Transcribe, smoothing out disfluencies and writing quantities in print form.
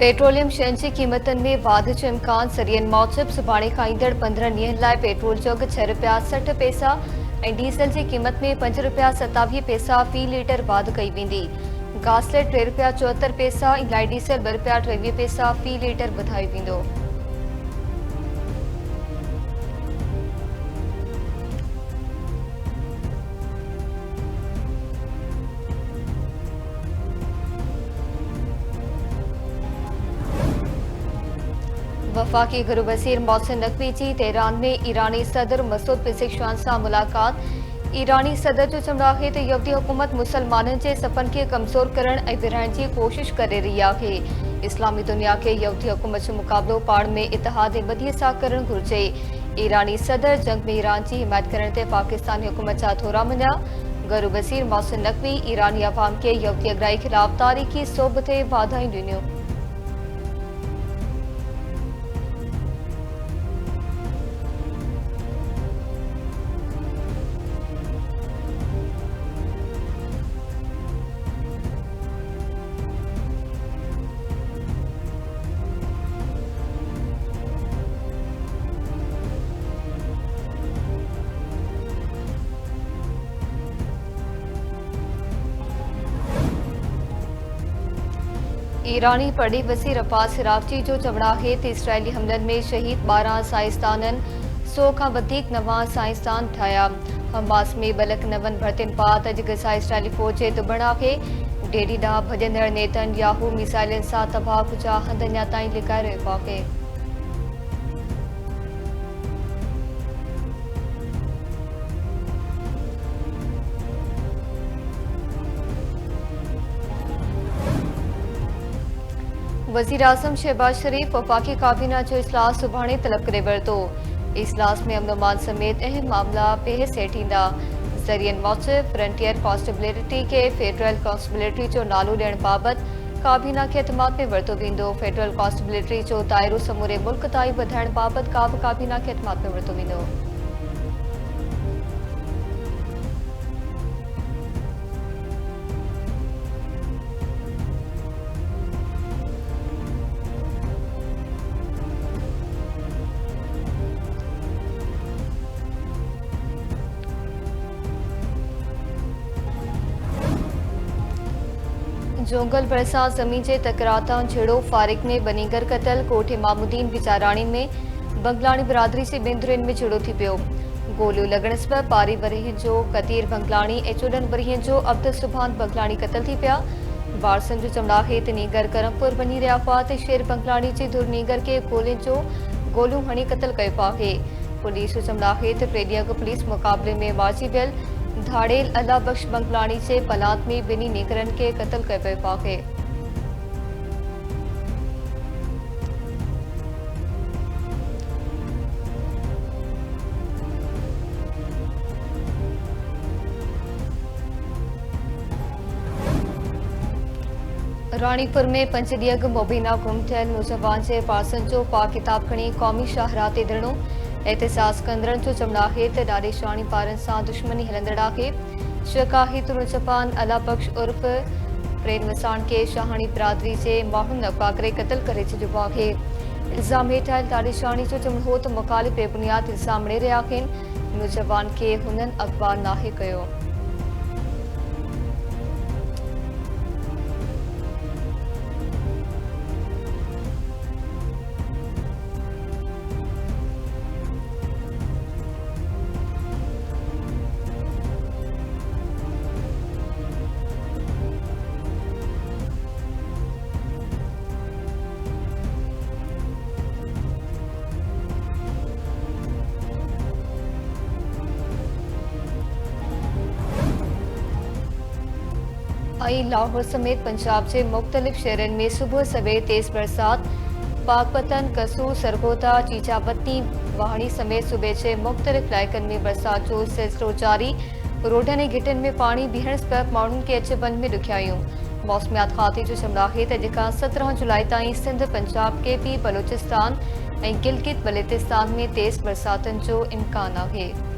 Petroleum शयुनि जी क़ीमतनि में वाधि जो इम्कान ज़रियनि मूजिब सुभाणे खां ईंदड़ 15 ॾींहनि लाइ पेट्रोल जो अघु ₹6.60 ऐं डीज़ल जी क़ीमत में ₹5.27 फ़ी लीटर वाधि कई वेंदी। गासलेट ₹3.74 ऐं लाइट डीज़ल ₹2.23 फ़ी लीटर वधायो वेंदो। वफाकी गृह वज़ीर मोहसिन नकवी जी तेहरान में ईरानी सदर मसूद पेज़ेश्कियान सां मुलाक़ात। ईरानी सदर जो चवणु आहे त यहूदी हुकूमत मुसलमाननि जे सफ़नि खे कमज़ोर करण ऐं विरहाइण जी कोशिश करे रही आहे। इस्लामी दुनिया खे यहूदी हुकूमत जो मुक़ाबिलो पाण में इतिहाद ऐं ॿधीअ सां करणु घुरिजे। ईरानी सदर जंग में ईरान जी हिमायत करण ते पाकिस्तानी हुकूमत जा थोरा मञा। गृह वज़ीर मोहसिन नकवी ईरानी अवाम खे यहूदी अगराई ख़िलाफ़ तारीख़ी सोभ ते वाधायूं ॾिनियूं। ईरानी पड़ी वज़ीर अब्बास अराग़ची जो चवणु आहे त इसराइली हमलनि में शहीद 12 साइंसदाननि 100 खां वधीक नवां साइंसदान ठाहिया। हमास में 2 लख नवनि भर्तियुनि बाद अॼु गज़ा इसराइली फ़ौज जे दुबण आहे। डेडी ॾांहुं भॼंदड़ नेतन्याहू मिसाइलनि सां तबाह कुचा हंध अञा ताईं लिकाए रहियो आहे। वज़ीर आज़म शहबाज शरीफ वफ़ाक़ी काबीना जो इजलास सुभाणे तलब करे वरितो। इजलास में अमन अमान समेत अहम मामला बहस हेठि ईंदा। ज़रियनि मूजिब फ्रंटियर कॉन्स्टेबिलिटी खे फेडरल कॉन्स्टेबिलिटी जो नालो ॾियण बाबति काबीना खे एतमाद में वरितो वेंदो। फेडरल कॉन्स्टेबिलिटी जो दाइरो समूरे मुल्क ताईं वधाइण बाबति का बि काबीना खे एतमाद में वरितो वेंदो। जोंगल भरिसां ज़मीन जे तकरार तां झेड़ो फारिग में बनीगर क़तल कोठे मामूदीन वीचाराणी में बंगलाणी बिरादरी जे ॿिनि में झेड़ो थी पियो। गोलियूं लॻण सबबि 12 वरहि जो कतीर बंगलाणी ऐं 14 वरहनि जो अब्दुल सुभान बंगलाणी क़तल थी पिया। वारसनि जो चवणु आहे त नीगर करमपुर वञी रहिया हुआ त शेर बंगलाणी जी धुर नीगर खे गोलियूं हणी क़तल कयो आहे। पुलिस जो चवणु आहे त 3 ॾींहं अॻु पुलिस मुक़ाबले में मारिजी वियल धाड़ेल अल्लाह बख्श बंगलाणी जे पलात में 2 नीगरनि खे क़तल कयो वियो आहे। रानीपुर में 5 ॾींहं अॻु मुबीना गुम थियल नौजवान जे वारसनि जो पाक किताब खणी क़ौमी शाहराह ते धरणो। एहतसास कंदड़नि जो चवणु आहे त ॾाॾेशाणी ॿारनि सां दुश्मनी हलंदड़ आहे। शक आहे त नौजवान अल्लाह बख्श उर्फ प्रेम वसाण खे शाहाणी बिरादरी जे माण्हुनि अगवा करे क़तल करे छॾियो आहे। इल्ज़ाम हेठि आयल ॾाॾेशाणी जो चवणु हो त मुख़ालिफ़ बेबुनियाद इल्ज़ाम हणे रहिया आहिनि। नौजवान खे हुननि अगवा नाहे कयो। लाहौर समेत पंजाब के मुख्तलिफ शहरन में सुबह सवेर तेज बरसात। पाकपतन, कसूर, सरगोदा, चीचापत्ती, वाहणी समेत सूबे के मुख्तलिफ इलाइक़नि में बरसात जो सिलसिलो जारी। रोडनि ऐं घिटियुनि में पाणी बीहण सबबि माण्हुनि खे अच वञ में ॾुखियायूं। मौसमियात खाते जो चवणु आहे त अॼु खां 17 जुलाई ताईं सिंध, पंजाब, केपी, बलोचिस्तान ऐं गिलगित बल्तिस्तान में तेज़ बरसातनि जो इम्कान आहे।